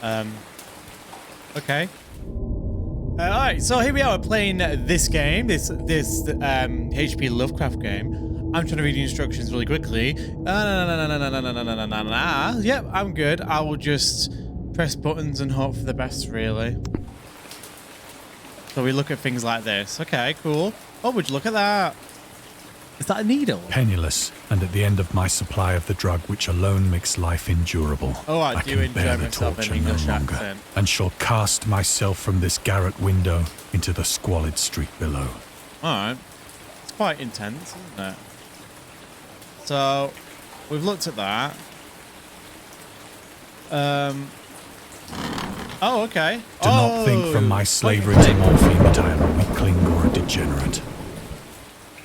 Okay. Alright, so here we are playing this game, this HP Lovecraft game. I'm trying to read the instructions really quickly. Yep, I'm good. I will just press buttons and hope for the best, really. So we look at things like this. Okay, cool. Oh, would you look at that? Is that a needle? Penniless, and at the end of my supply of the drug which alone makes life endurable. Oh, I do can bear enjoy the myself in torture no English longer, accent. and shall cast myself from this garret window into the squalid street below. Alright. It's quite intense, isn't it? So, we've looked at that. Oh, okay. Do not think from my slavery to morphine that I am a weakling or a degenerate.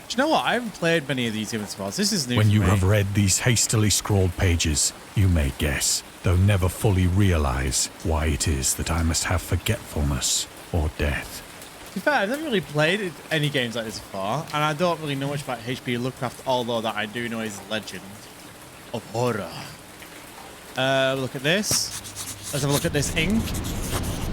Do you know what? I haven't played many of these games before. So this is new When for you me. have read these hastily scrawled pages, you may guess, though never fully realize, why it is that I must have forgetfulness or death. To be fair, I've never really played any games like this before, and I don't really know much about HP Lovecraft, although that I do know his legend of horror. Look at this. Let's have a look at this ink.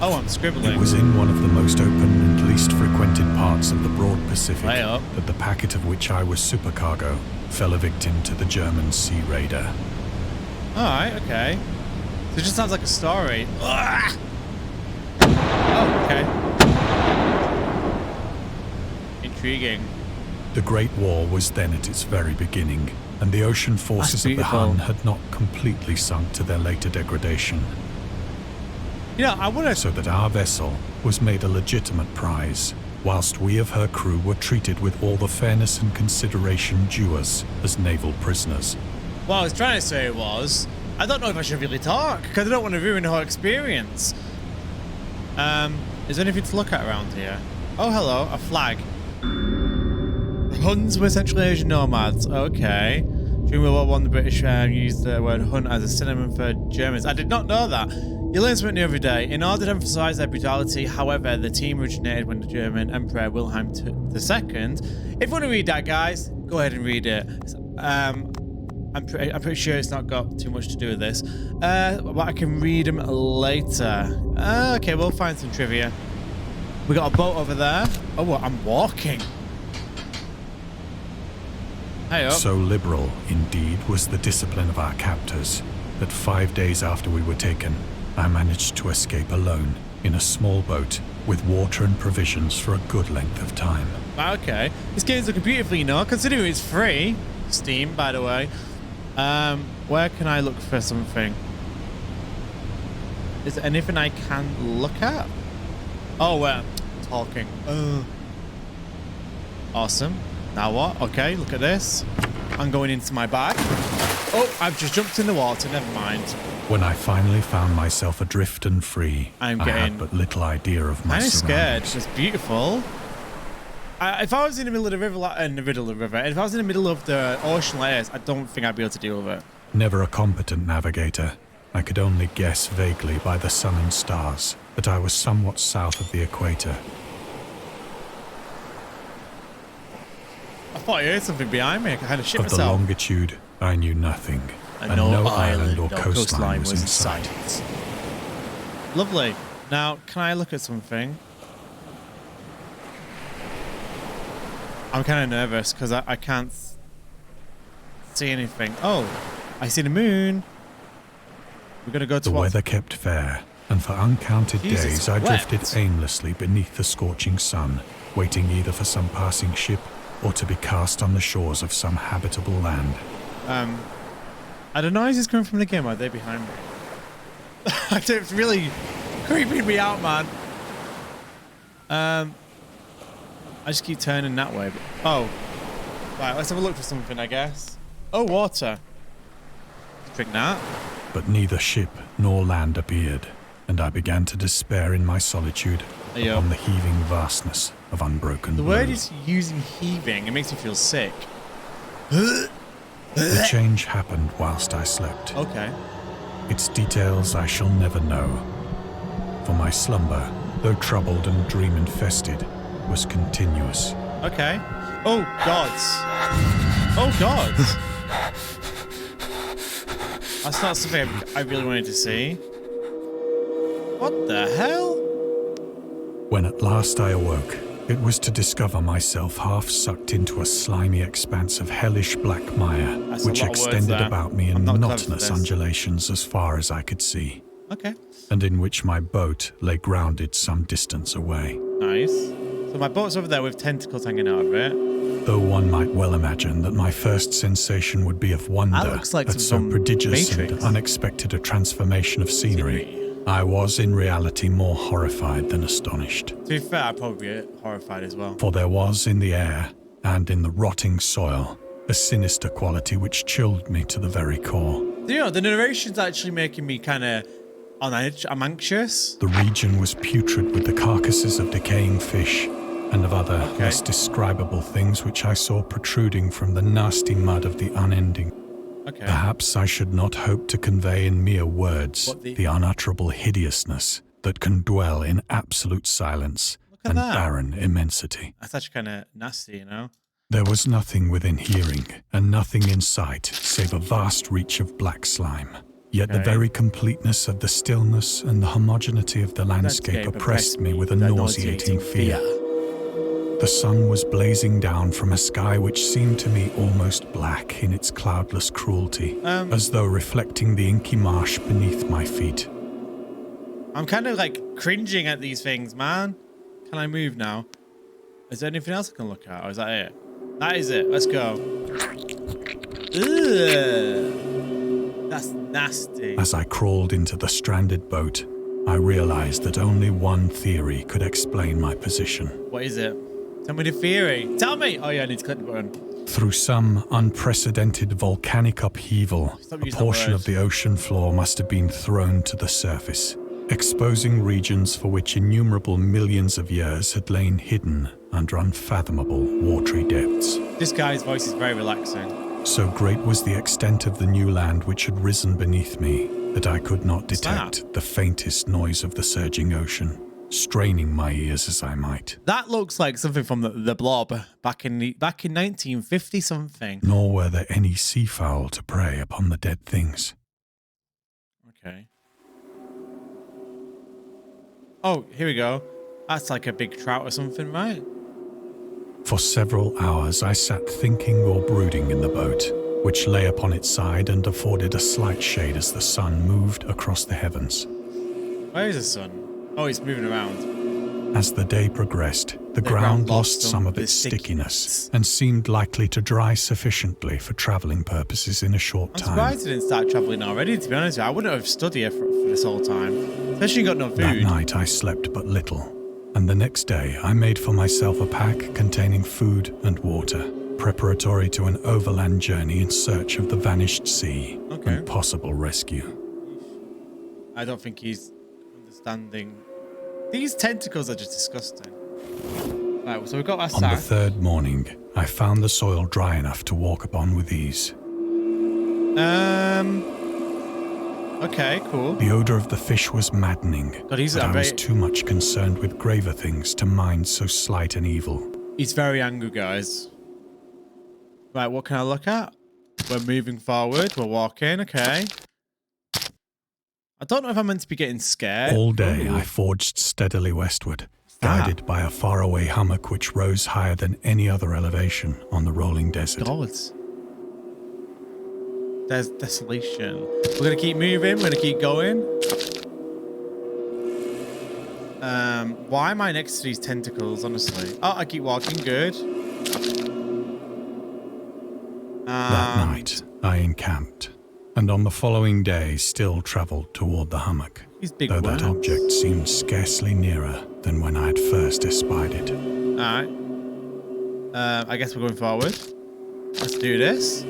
Oh, I'm scribbling. It was in one of the most open and least frequented parts of the broad Pacific that the packet of which I was supercargo fell a victim to the German sea raider. Alright, okay. So it just sounds like a story. Ugh! Oh, okay. Intriguing. The Great War was then at its very beginning, and the ocean forces of the Hun had not completely sunk to their later degradation. You know, I wonder... So that our vessel was made a legitimate prize, whilst we of her crew were treated with all the fairness and consideration due us as naval prisoners. What I was trying to say was, I don't know if I should really talk, because I don't want to ruin the whole experience. Is there anything to look at around here? Oh, hello, a flag. Huns were Central Asian nomads. Okay. During World War I, the British used the word Hun as a synonym for Germans. I did not know that. You learn something new every day. In order to emphasize their brutality, however, the team originated when the German Emperor Wilhelm II. If you want to read that, guys, go ahead and read it. I'm pretty sure it's not got too much to do with this. But I can read them later. Okay, we'll find some trivia. We got a boat over there. Oh, what? I'm walking. Hey up. So liberal, indeed, was the discipline of our captors, that 5 days after we were taken, I managed to escape alone in a small boat with water and provisions for a good length of time. Okay. This game's looking beautiful, you know, considering it's free. Steam, by the way. Where can I look for something? Is there anything I can look at? Oh, we're talking. Awesome. Now what? Okay, look at this. I'm going into my bag. Oh, I've just jumped in the water. Never mind. When I finally found myself adrift and free, I had but little idea of my surroundings. I'm scared. It's beautiful. If I was in the middle of the river, if I was in the middle of the ocean layers, I don't think I'd be able to deal with it. Never a competent navigator, I could only guess vaguely by the sun and stars that I was somewhat south of the equator. I thought I heard something behind me. I kind of shit myself. Of the longitude, I knew nothing. And no island or coastline was in sight. Lovely. Now, can I look at something? I'm kind of nervous because I can't see anything. Oh, I see the moon. We're going to go to the weather kept fair, and for uncounted days I drifted aimlessly beneath the scorching sun, waiting either for some passing ship or to be cast on the shores of some habitable land. Are the noises coming from the game? Are they behind me? It's really creeping me out, man. I just keep turning that way. Oh. Right, let's have a look for something, I guess. Oh, water. Drink that. But neither ship nor land appeared, and I began to despair in my solitude upon the heaving vastness of unbroken blue. The word is using heaving. It makes me feel sick. The change happened whilst I slept. Okay. Its details I shall never know. For my slumber, though troubled and dream-infested, was continuous. Okay. Oh, gods. Oh, gods. That's not something I really wanted to see. What the hell? When at last I awoke, it was to discover myself half sucked into a slimy expanse of hellish black mire, That's a which lot of words extended there. about me in I'm not clever for monotonous this. undulations as far as I could see, Okay. and in which my boat lay grounded some distance away. Nice. So my boat's over there with tentacles hanging out of it. Though one might well imagine that my first sensation would be of wonder looks like at so some prodigious Matrix. and unexpected a transformation of scenery, I was in reality more horrified than astonished. To be fair, I'd probably be horrified as well. For there was in the air, and in the rotting soil, a sinister quality which chilled me to the very core. You know, the narration's actually making me kind of on edge. I'm anxious. The region was putrid with the carcasses of decaying fish and of other less describable things which I saw protruding from the nasty mud of the unending. Okay. Perhaps I should not hope to convey in mere words the unutterable hideousness that can dwell in absolute silence at and that. barren immensity. That's actually kind of nasty, you know? There was nothing within hearing and nothing in sight save a vast reach of black slime. Yet the very completeness of the stillness and the homogeneity of the landscape oppressed me with a nauseating fear. The sun was blazing down from a sky which seemed to me almost black in its cloudless cruelty, as though reflecting the inky marsh beneath my feet. I'm kind of like cringing at these things, man. Can I move now? Is there anything else I can look at? Or is that it? That is it. Let's go. Ugh. That's nasty. As I crawled into the stranded boat, I realized that only one theory could explain my position. What is it? Tell me the theory. Tell me! Oh yeah, I need to click the button. Through some unprecedented volcanic upheaval, Stop a using that portion word. of the ocean floor must have been thrown to the surface, exposing regions for which innumerable millions of years had lain hidden under unfathomable watery depths. This guy's voice is very relaxing. So great was the extent of the new land which had risen beneath me that I could not detect the faintest noise of the surging ocean, straining my ears as I might. That looks like something from the Blob back in 1950 something. Nor were there any seafowl to prey upon the dead things. Okay. Oh, here we go. That's like a big trout or something, right? For several hours I sat thinking or brooding in the boat, which lay upon its side and afforded a slight shade as the sun moved across the heavens. Where is the sun? Oh, it's moving around. As the day progressed, the ground lost some of its stickiness and seemed likely to dry sufficiently for travelling purposes in a short I'm time. surprised I didn't start travelling already, to be honest. I wouldn't have stood here for this whole time. Especially got no food. That night I slept but little, and the next day I made for myself a pack containing food and water, preparatory to an overland journey in search of the vanished sea and possible rescue. I don't think he's understanding. These tentacles are just disgusting. Right, so we've got our On the sack. third morning, I found the soil dry enough to walk upon with ease. Okay, cool. The odor of the fish was maddening, God, he's but I was too much concerned with graver things to mind so slight an evil. He's very angry, guys. Right, what can I look at? We're moving forward. We're walking. Okay. I don't know if I'm meant to be getting scared. All day I forged steadily westward, guided by a faraway hummock which rose higher than any other elevation on the rolling desert. Gods. There's desolation. We're going to keep moving. We're going to keep going. Why am I next to these tentacles, honestly? Oh, I keep walking. Good. That night, I encamped, and on the following day still travelled toward the hummock, These big though words. that object seemed scarcely nearer than when I had first espied it. Alright. I guess we're going forward. Let's do this.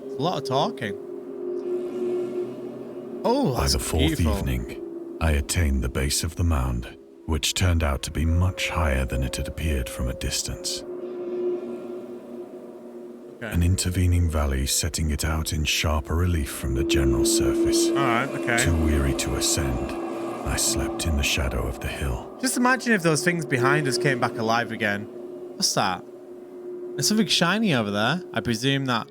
It's a lot of talking. Oh, By that's the fourth beautiful. evening, I attained the base of the mound, which turned out to be much higher than it had appeared from a distance. Okay. An intervening valley setting it out in sharper relief from the general surface. Alright, okay. Too weary to ascend, I slept in the shadow of the hill. Just imagine if those things behind us came back alive again. What's that? There's something shiny over there. I presume that...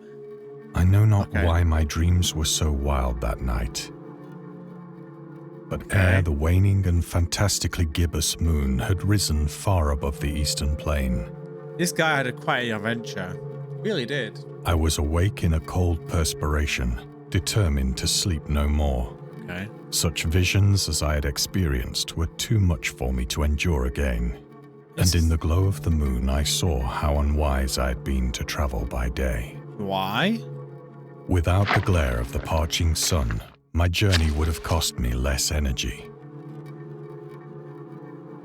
I know not why my dreams were so wild that night. But ere the waning and fantastically gibbous moon had risen far above the eastern plain, This guy had quite an adventure. Really did. I was awake in a cold perspiration, determined to sleep no more. Okay. Such visions as I had experienced were too much for me to endure again. And in the glow of the moon, I saw how unwise I had been to travel by day. Why? Without the glare of the parching sun, my journey would have cost me less energy.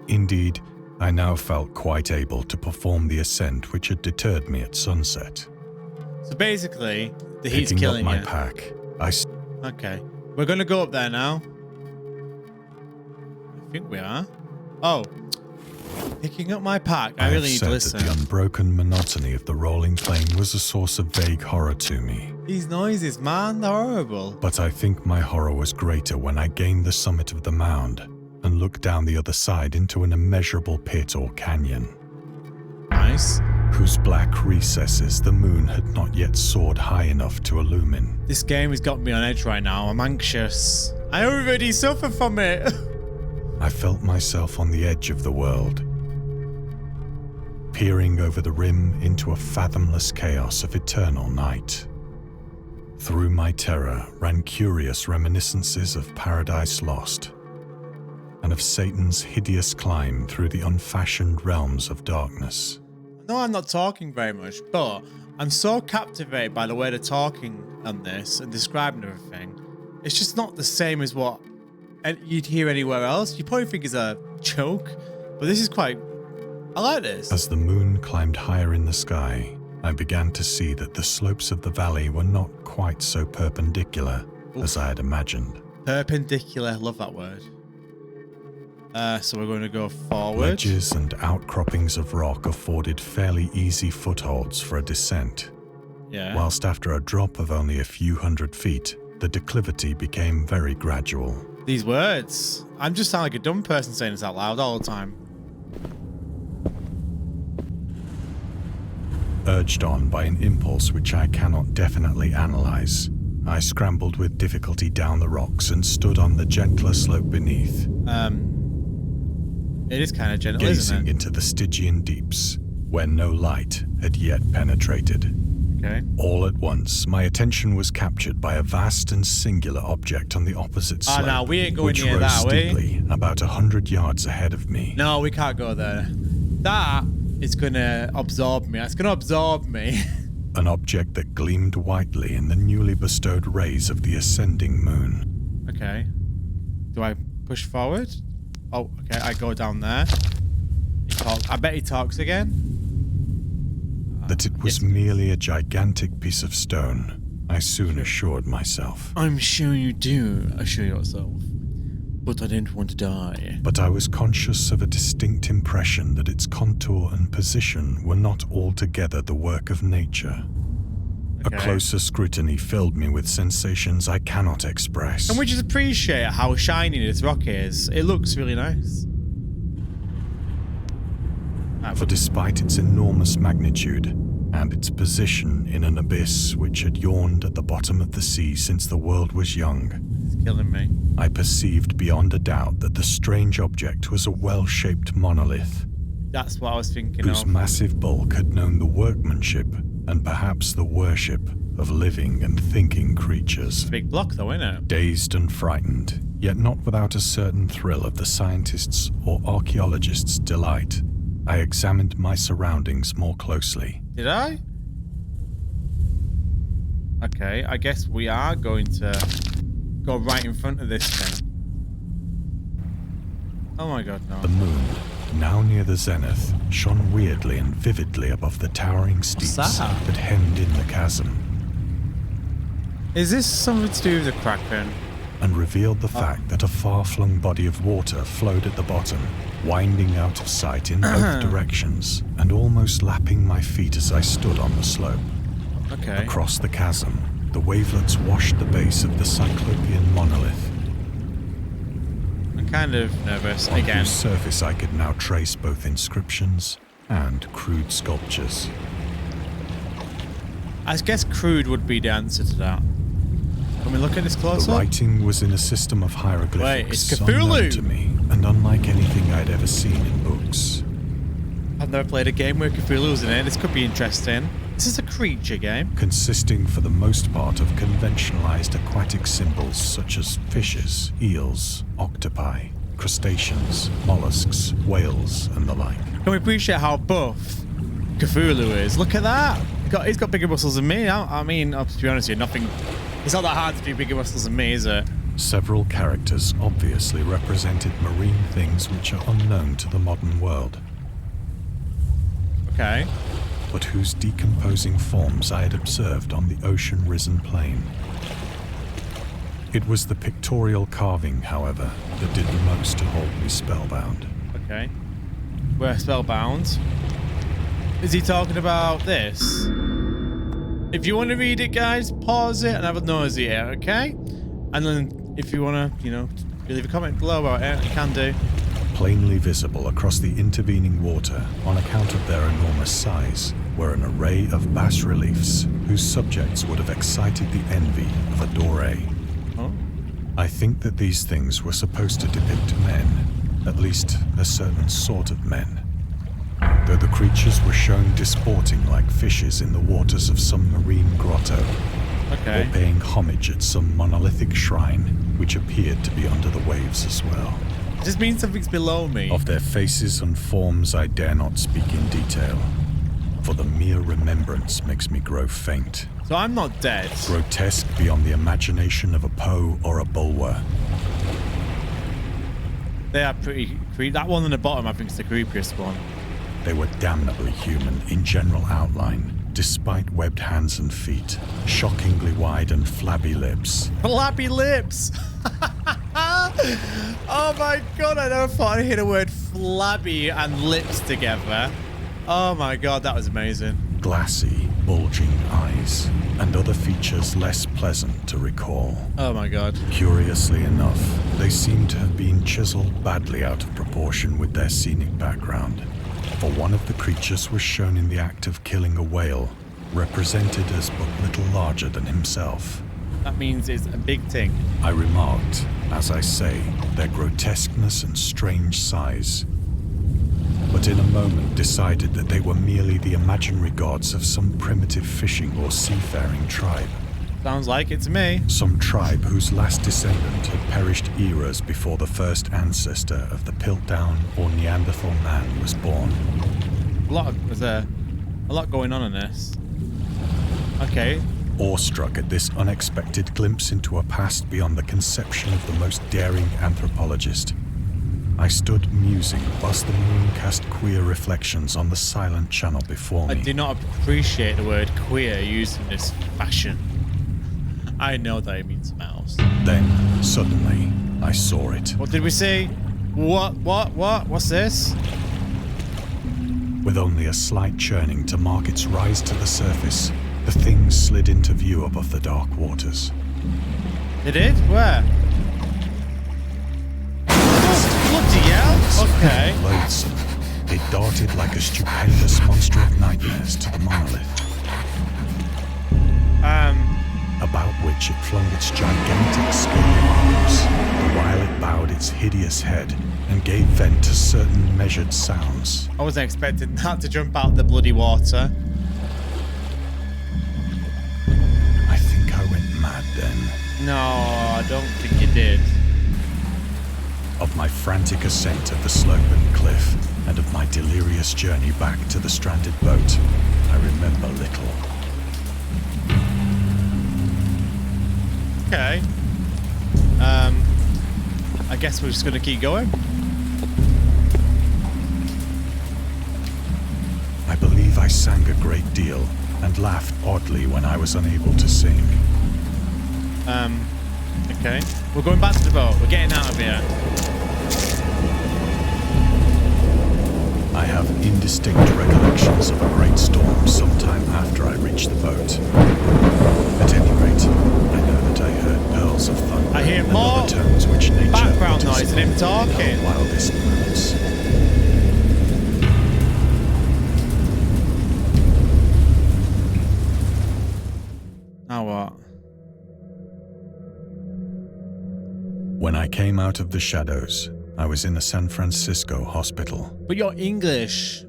Indeed, I now felt quite able to perform the ascent which had deterred me at sunset. So basically, the heat's Picking killing up my you. pack, Okay. We're going to go up there now. I think we are. Oh. Picking up my pack. I really need to listen. That the unbroken monotony of the rolling plain was a source of vague horror to me. These noises, man, they're horrible. But I think my horror was greater when I gained the summit of the mound and looked down the other side into an immeasurable pit or canyon. Nice. Whose black recesses the moon had not yet soared high enough to illumine. This game has got me on edge right now. I'm anxious. I already suffer from it. I felt myself on the edge of the world, peering over the rim into a fathomless chaos of eternal night. Through my terror ran curious reminiscences of Paradise Lost, and of Satan's hideous climb through the unfashioned realms of darkness. No, I'm not talking very much, but I'm so captivated by the way they're talking on this and describing everything. It's just not the same as what you'd hear anywhere else. You probably think it's a joke, but this is quite... I like this. As the moon climbed higher in the sky, I began to see that the slopes of the valley were not quite so perpendicular as I had imagined. Perpendicular, love that word. So we're going to go forward. Ledges and outcroppings of rock afforded fairly easy footholds for a descent. Yeah. Whilst after a drop of only a few hundred feet, the declivity became very gradual. These words. I'm just sound like a dumb person saying this out loud all the time. Urged on by an impulse which I cannot definitely analyze, I scrambled with difficulty down the rocks and stood on the gentler slope beneath. It is kind of gentle, gazing isn't it? into the Stygian deeps, where no light had yet penetrated. Okay. All at once, my attention was captured by a vast and singular object on the opposite slope, no, we ain't going which near rose that, steeply about 100 yards ahead of me. No, we can't go there. That is going to absorb me. It's going to absorb me. An object that gleamed whitely in the newly bestowed rays of the ascending moon. Okay. Do I push forward? Oh, okay. I go down there. I bet he talks again. That it was merely a gigantic piece of stone, I soon assured myself. I'm sure you do assure yourself. But I didn't want to die. But I was conscious of a distinct impression that its contour and position were not altogether the work of nature. Okay. A closer scrutiny filled me with sensations I cannot express. Can we just appreciate how shiny this rock is? It looks really nice. For despite its enormous magnitude and its position in an abyss which had yawned at the bottom of the sea since the world was young, It's killing me. I perceived beyond a doubt that the strange object was a well-shaped monolith, That's what I was thinking whose of. massive bulk had known the workmanship and perhaps the worship of living and thinking creatures. It's a big block though, isn't it? Dazed and frightened, yet not without a certain thrill of the scientist's or archaeologist's delight, I examined my surroundings more closely. Did I? Okay, I guess we are going to go right in front of this thing. Oh my god, no. The moon, now near the zenith, shone weirdly and vividly above the towering steeps that? that hemmed in the chasm, Is this something to do with the Kraken? and revealed the fact that a far-flung body of water flowed at the bottom, winding out of sight in both directions, and almost lapping my feet as I stood on the slope. Okay. Across the chasm, the wavelets washed the base of the cyclopean monolith, I'm kind of nervous on again. whose surface I could now trace both inscriptions and crude sculptures. I guess crude would be the answer to that. Can we look at this The closer? writing was in a system of hieroglyphics Wait, it's unknown Cthulhu! to me, and unlike anything I'd ever seen in books. I've never played a game where Cthulhu's in it. This could be interesting. This is a creature game. Consisting for the most part of conventionalized aquatic symbols such as fishes, eels, octopi, crustaceans, mollusks, whales, and the like. Can we appreciate how buff Cthulhu is? Look at that. He's got bigger muscles than me. I mean, to be honest with you, nothing. It's not that hard to do bigger muscles than me, is it? Several characters obviously represented marine things which are unknown to the modern world, Okay. but whose decomposing forms I had observed on the ocean-risen plain. It was the pictorial carving, however, that did the most to hold me spellbound. Okay. We're spellbound. Is he talking about this? If you want to read it, guys, pause it and have a nosy here, okay? And then if you want to, you know, leave a comment below about it, you can do. Plainly visible across the intervening water, on account of their enormous size, were an array of bas-reliefs whose subjects would have excited the envy of a doré. Oh. I think that these things were supposed to depict men, at least a certain sort of men. Though the creatures were shown disporting like fishes in the waters of some marine grotto, Okay. or paying homage at some monolithic shrine, which appeared to be under the waves as well. Does this mean something's below me? Of their faces and forms I dare not speak in detail, for the mere remembrance makes me grow faint. So I'm not dead. Grotesque beyond the imagination of a Poe or a Bulwer. They are pretty creepy. That one on the bottom, I think, is the creepiest one. They were damnably human in general outline, despite webbed hands and feet, shockingly wide and flabby lips. Flabby lips! Oh my god, I never thought I'd hear the word flabby and lips together. Oh my god, that was amazing. Glassy, bulging eyes, and other features less pleasant to recall. Oh my god. Curiously enough, they seem to have been chiseled badly out of proportion with their scenic background. For one of the creatures was shown in the act of killing a whale, represented as but little larger than himself. That means it's a big thing. I remarked, as I say, their grotesqueness and strange size, but in a moment decided that they were merely the imaginary gods of some primitive fishing or seafaring tribe. Sounds like it to me. Some tribe whose last descendant had perished eras before the first ancestor of the Piltdown or Neanderthal man was born. There's a lot going on in this. Okay. Awestruck at this unexpected glimpse into a past beyond the conception of the most daring anthropologist, I stood musing whilst the moon cast queer reflections on the silent channel before me. I do not appreciate the word queer used in this fashion. I know that it means mouse. Then, suddenly, I saw it. What did we see? What? What's this? With only a slight churning to mark its rise to the surface, the thing slid into view above the dark waters. It did? Where? Oh, bloody hell! Okay. Loathsome, it darted like a stupendous monster of nightmares to the monolith, about which it flung its gigantic scaly arms, the while it bowed its hideous head and gave vent to certain measured sounds. I wasn't expecting that to jump out the bloody water. I think I went mad then. No, I don't think you did. Of my frantic ascent of the slope and cliff, and of my delirious journey back to the stranded boat, I remember little. Okay. I guess we're just gonna keep going. I believe I sang a great deal and laughed oddly when I was unable to sing. Okay. We're going back to the boat. We're getting out of here. I have indistinct recollections of a great storm sometime after I reached the boat. At any rate, I know that I heard pearls of thunder I hear and more other tones which nature background utters noise than him in talking. her wildest moods. Now what? When I came out of the shadows, I was in a San Francisco hospital. But you're English.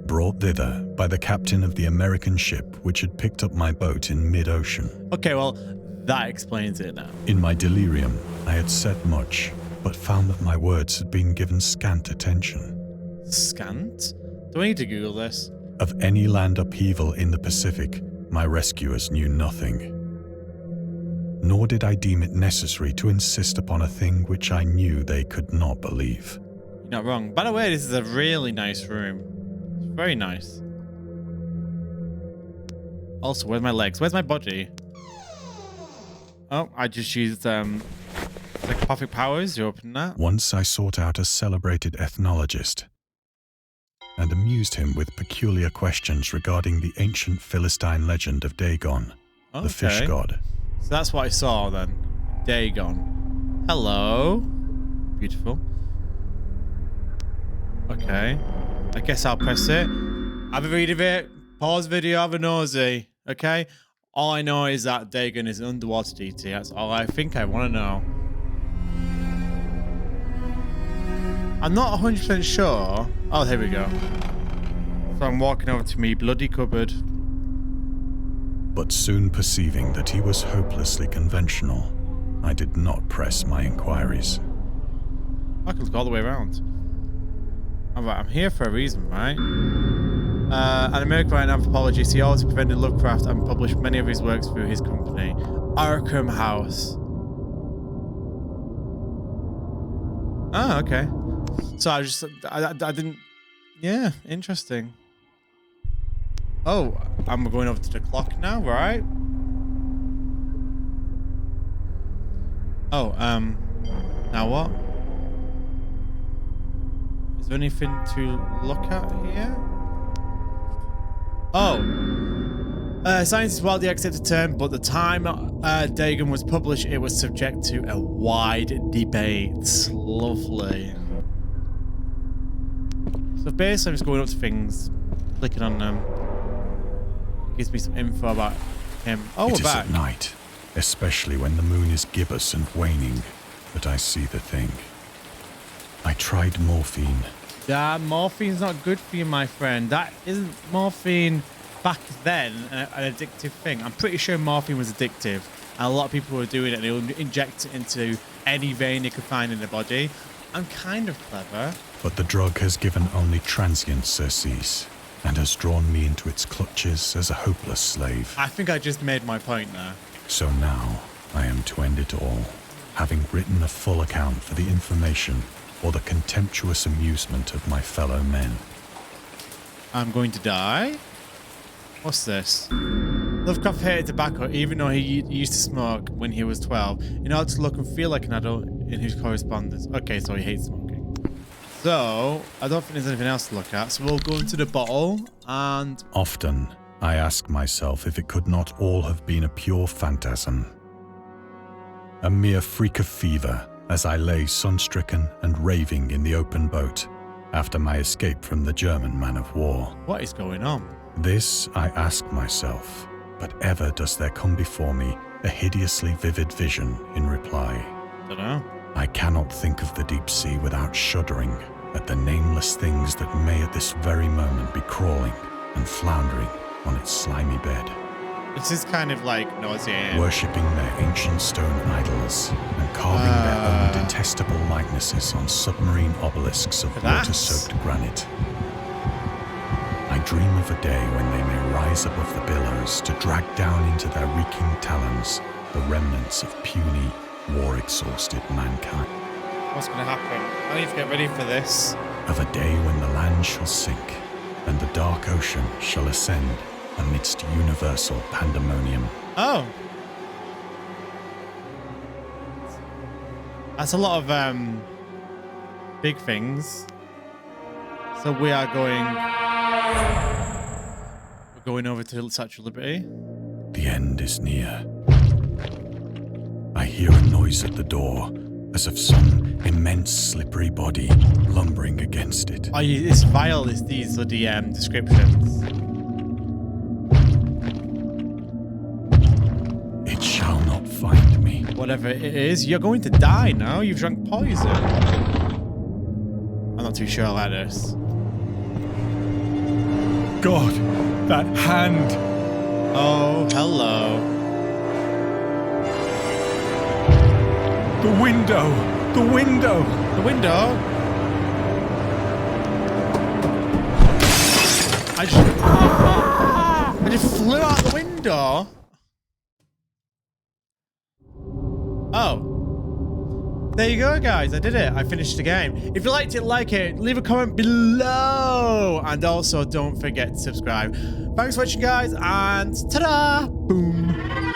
Brought thither by the captain of the American ship which had picked up my boat in mid-ocean. Okay, well, that explains it now. In my delirium, I had said much, but found that my words had been given scant attention. Scant? Do I need to Google this? Of any land upheaval in the Pacific, my rescuers knew nothing. Nor did I deem it necessary to insist upon a thing which I knew they could not believe. You're not wrong. By the way, this is a really nice room. It's very nice. Also, where's my legs? Where's my body? Oh, I just used psychopathic powers. You open that. Once I sought out a celebrated ethnologist and amused him with peculiar questions regarding the ancient Philistine legend of Dagon, the fish god. So that's what I saw then. Dagon. Hello. Beautiful. Okay. I guess I'll press it. Have a read of it. Pause video, have a nosy. Okay? All I know is that Dagon is an underwater deity. That's all I think I want to know. I'm not 100% sure. Oh, here we go. So I'm walking over to me bloody cupboard. But soon perceiving that he was hopelessly conventional, I did not press my inquiries. I can look all the way around. Alright, I'm here for a reason, right? An American anthropologist, he also prevented Lovecraft and published many of his works through his company, Arkham House. Oh, okay. So I didn't... Yeah, interesting. Oh, I'm going over to the clock now, right? Oh, now what? Is there anything to look at here? Oh. Science is widely accepted term, but the time Dagon was published, it was subject to a wide debate. Lovely. So basically, I'm just going up to things, clicking on them. Gives me some info about him. Oh, we're back. It is at night, especially when the moon is gibbous and waning, that I see the thing. I tried morphine. Yeah, morphine's not good for you, my friend. That isn't morphine back then an addictive thing. I'm pretty sure morphine was addictive, and a lot of people were doing it. They would inject it into any vein they could find in the body. I'm kind of clever. But the drug has given only transient surcease, and has drawn me into its clutches as a hopeless slave. I think I just made my point there. So now I am to end it all, having written a full account for the information or the contemptuous amusement of my fellow men. I'm going to die? What's this? Lovecraft hated tobacco even though he used to smoke when he was 12 in order to look and feel like an adult in his correspondence. Okay, so he hates smoking. So, I don't think there's anything else to look at, so we'll go into the bottle and... Often, I ask myself if it could not all have been a pure phantasm. A mere freak of fever as I lay sun-stricken and raving in the open boat after my escape from the German man-of-war. What is going on? This I ask myself, but ever does there come before me a hideously vivid vision in reply. Don't know. I cannot think of the deep sea without shuddering at the nameless things that may at this very moment be crawling and floundering on its slimy bed. This is kind of like nauseating. Worshipping their ancient stone idols and carving their own detestable likenesses on submarine obelisks of water-soaked granite. I dream of a day when they may rise above the billows to drag down into their reeking talons the remnants of puny, war-exhausted mankind. What's going to happen? I need to get ready for this. Of a day when the land shall sink and the dark ocean shall ascend amidst universal pandemonium. Oh. That's a lot of big things. So we are going... We're going over to the Statue of Liberty. The end is near. I hear a noise at the door, as of some immense slippery body lumbering against it. Oh, it's vile, these are the descriptions. It shall not find me. tea, whatever it is. You're going to die now. You've drunk poison. I'm not too sure I like this. God, that hand. Oh, hello. The window. The window. The window? I just flew out the window. Oh. There you go, guys. I did it. I finished the game. If you liked it, like it. Leave a comment below. And also, don't forget to subscribe. Thanks for watching, guys. And ta-da! Boom.